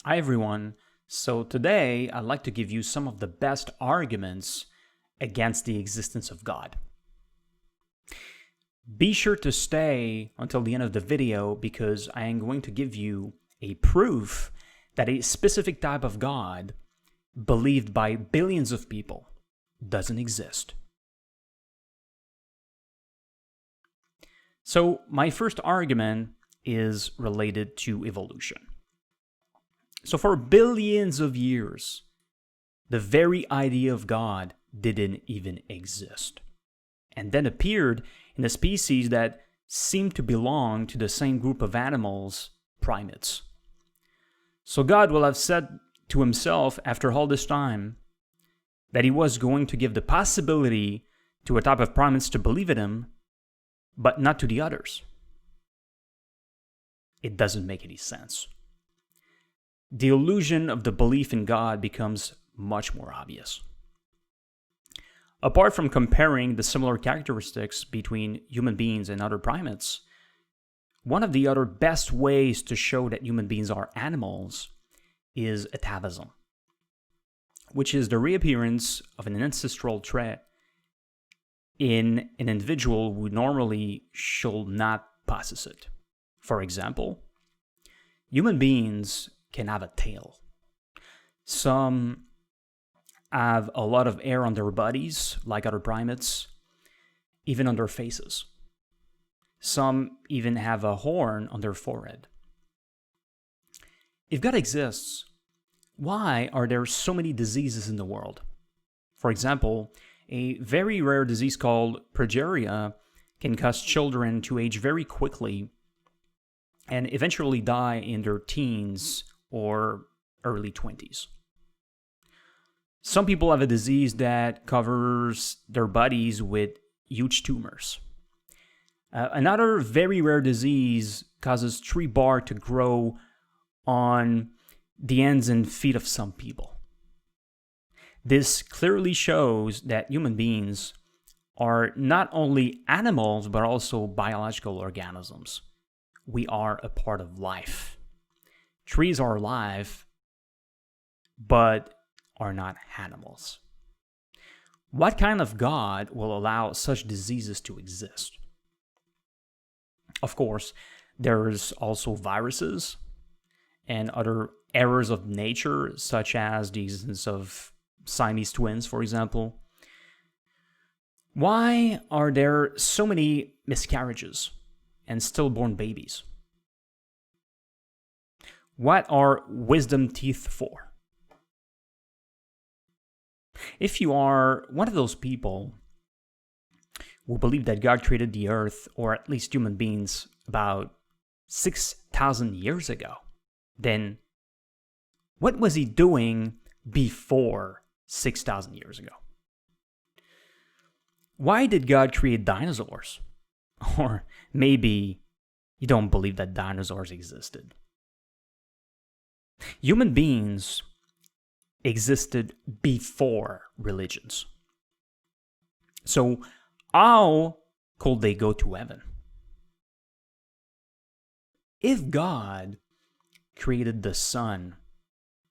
Hi everyone. So today I'd like to give you some of the best arguments against the existence of God. Be sure to stay until the end of the video because I am going to give you a proof that a specific type of God believed by billions of people doesn't exist. So my first argument is related to evolution. So for billions of years, the very idea of God didn't even exist, and then appeared in a species that seemed to belong to the same group of animals, primates. So God will have said to himself after all this time that he was going to give the possibility to a type of primates to believe in him, but not to the others. It doesn't make any sense. The illusion of the belief in God becomes much more obvious. Apart from comparing the similar characteristics between human beings and other primates, one of the other best ways to show that human beings are animals is atavism, which is the reappearance of an ancestral trait in an individual who normally should not possess it. For example, human beings can have a tail. Some have a lot of hair on their bodies, like other primates, even on their faces. Some even have a horn on their forehead. If God exists, why are there so many diseases in the world? For example, a very rare disease called progeria can cause children to age very quickly and eventually die in their teens or early 20s. Some people have a disease that covers their bodies with huge tumors. Another very rare disease causes tree bark to grow on the hands and feet of some people. This clearly shows that human beings are not only animals, but also biological organisms. We are a part of life. Trees are alive, but are not animals. What kind of God will allow such diseases to exist? Of course, there's also viruses and other errors of nature, such as the existence of Siamese twins, for example. Why are there so many miscarriages and stillborn babies? What are wisdom teeth for? If you are one of those people who believe that God created the earth, or at least human beings, about 6,000 years ago, then what was he doing before 6,000 years ago? Why did God create dinosaurs? Or maybe you don't believe that dinosaurs existed. Human beings existed before religions. So how could they go to heaven? If God created the sun,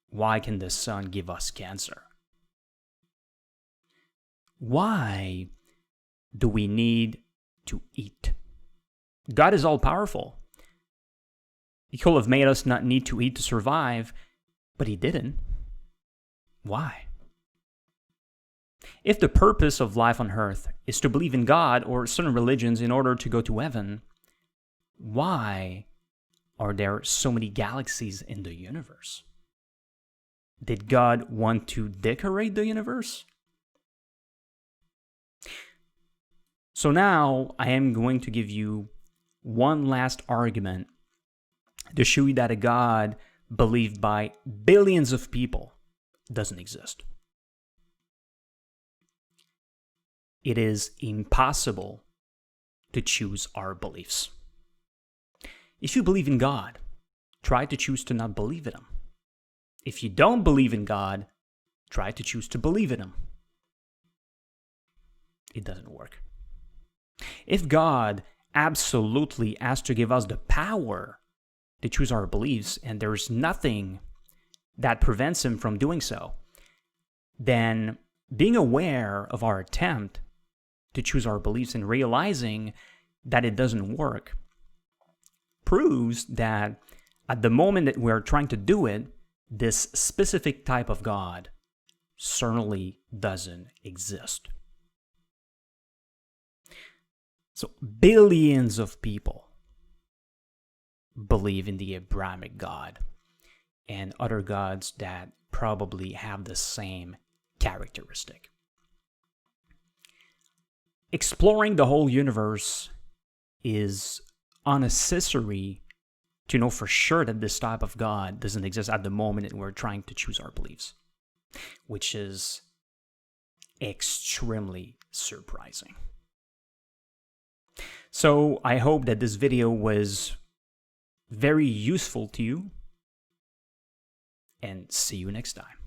why can the sun give us cancer? Why do we need to eat? God is all-powerful. He could have made us not need to eat to survive, but he didn't. Why? If the purpose of life on earth is to believe in God or certain religions in order to go to heaven, why are there so many galaxies in the universe? Did God want to decorate the universe? So now I am going to give you one last argument to show you that a God believed by billions of people doesn't exist. It is impossible to choose our beliefs. If you believe in God, try to choose to not believe in him. If you don't believe in God, try to choose to believe in him. It doesn't work. If God absolutely has to give us the power to choose our beliefs, and there's nothing that prevents him from doing so, then being aware of our attempt to choose our beliefs and realizing that it doesn't work proves that at the moment that we're trying to do it, this specific type of God certainly doesn't exist. So billions of people believe in the Abrahamic God and other gods that probably have the same characteristic. Exploring the whole universe is unnecessary to know for sure that this type of God doesn't exist at the moment that we're trying to choose our beliefs, which is extremely surprising. So I hope that this video was very useful to you, and see you next time.